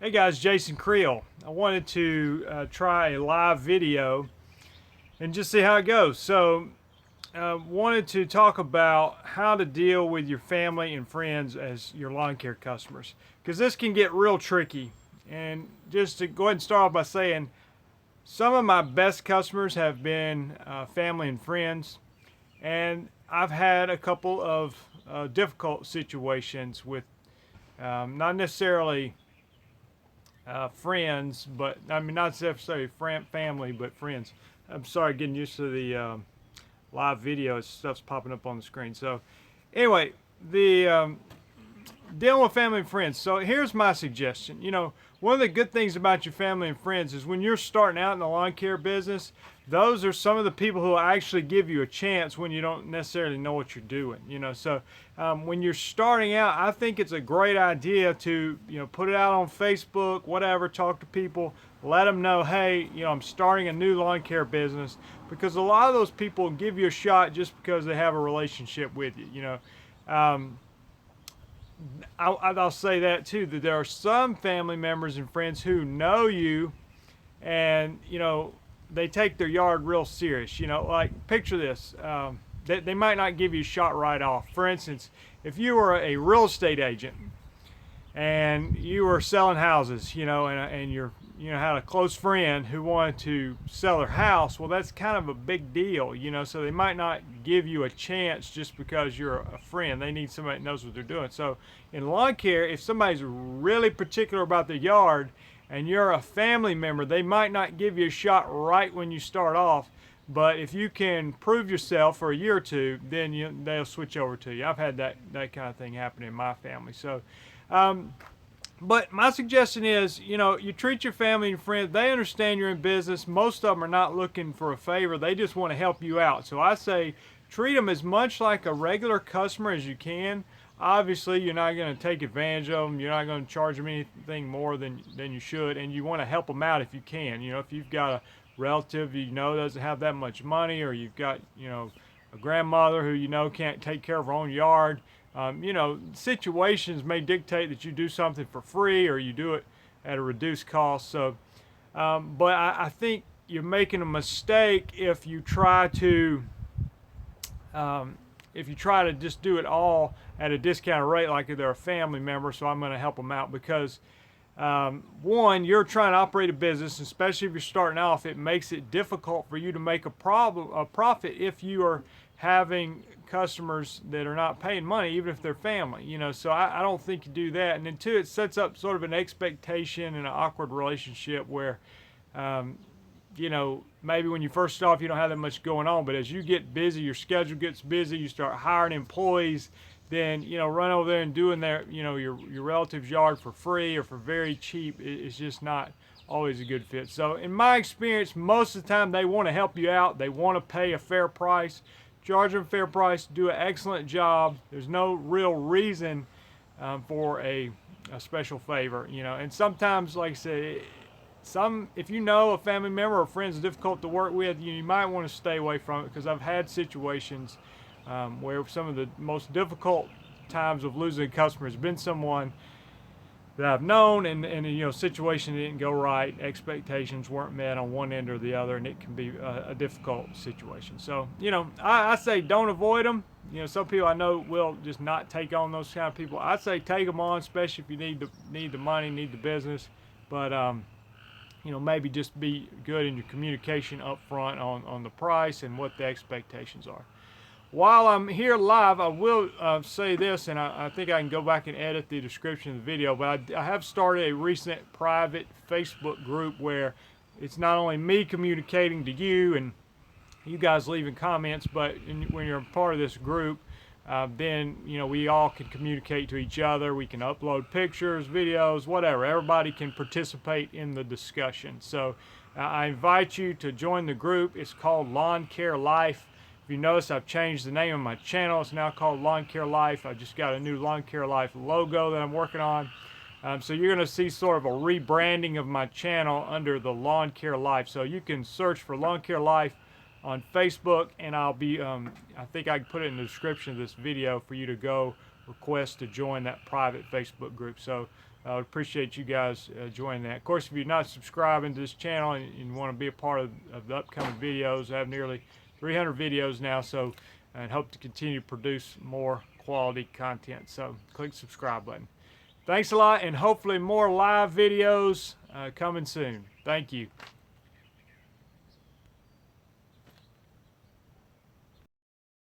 Hey guys, Jason Creel. I wanted to try a live video and just see how it goes. So, wanted to talk about how to deal with your family and friends as your lawn care customers, because this can get real tricky. And just to go ahead and start off by saying, some of my best customers have been family and friends, and I've had a couple of difficult situations with not necessarily friends, but I mean not necessarily family, but friends. I'm sorry, getting used to the live video. Stuff's popping up on the screen. So, anyway, the dealing with family and friends. So here's my suggestion. One of the good things about your family and friends is when you're starting out in the lawn care business, those are some of the people who will actually give you a chance when you don't necessarily know what you're doing. So when you're starting out, I think it's a great idea to put it out on Facebook, whatever, talk to people, let them know, hey, I'm starting a new lawn care business, because a lot of those people give you a shot just because they have a relationship with you. I'll say that too, that there are some family members and friends who know you, and they take their yard real serious. Like, picture this. They might not give you a shot right off. For instance, if you were a real estate agent and you were selling houses, and you're had a close friend who wanted to sell their house, well, that's kind of a big deal, so they might not give you a chance just because you're a friend. They need somebody that knows what they're doing. So in lawn care, if somebody's really particular about their yard and you're a family member, they might not give you a shot right when you start off, but if you can prove yourself for a year or two, then they'll switch over to you. I've had that kind of thing happen in my family. So but my suggestion is, you treat your family and friends. They understand you're in business. Most of them are not looking for a favor. They just want to help you out. So I say treat them as much like a regular customer as you can. Obviously, you're not going to take advantage of them. You're not going to charge them anything more than you should. And you want to help them out if you can. If you've got a relative doesn't have that much money, or you've got, a grandmother who can't take care of her own yard. Situations may dictate that you do something for free or you do it at a reduced cost. So, but I think you're making a mistake if you try to just do it all at a discounted rate, like if they're a family member. So I'm going to help them out because one, you're trying to operate a business, especially if you're starting off. It makes it difficult for you to make a profit if you are having customers that are not paying money, even if they're family. So I don't think you do that. And then two, it sets up sort of an expectation and an awkward relationship where maybe when you first start off you don't have that much going on, but as you get busy, your schedule gets busy, you start hiring employees, then run over there and doing your relative's yard for free or for very cheap is just not always a good fit. So in my experience, most of the time they want to help you out. They want to pay a fair price. Charge them a fair price, do an excellent job. There's no real reason for a special favor, and sometimes, like I said, if a family member or friend is difficult to work with, you might want to stay away from it, because I've had situations where some of the most difficult times of losing a customer has been someone that I've known, and situation didn't go right, expectations weren't met on one end or the other, and it can be a difficult situation. So I say don't avoid them. Some people I know will just not take on those kind of people. I say take them on, especially if you need the money, need the business, but maybe just be good in your communication up front on the price and what the expectations are. While I'm here live, I will say this, and I think I can go back and edit the description of the video, but I have started a recent private Facebook group where it's not only me communicating to you and you guys leaving comments, but when you're a part of this group, then we all can communicate to each other. We can upload pictures, videos, whatever. Everybody can participate in the discussion. So I invite you to join the group. It's called Lawn Care Life. If you notice, I've changed the name of my channel. It's now called Lawn Care Life. I just got a new Lawn Care Life logo that I'm working on. So you're going to see sort of a rebranding of my channel under the Lawn Care Life. So you can search for Lawn Care Life on Facebook, and I'll be, I think I can put it in the description of this video for you to go request to join that private Facebook group. So I would appreciate you guys joining that. Of course, if you're not subscribing to this channel and want to be a part of the upcoming videos, I have nearly 300 videos now, so and hope to continue to produce more quality content. So click the subscribe button. Thanks a lot, and hopefully more live videos coming soon. Thank you.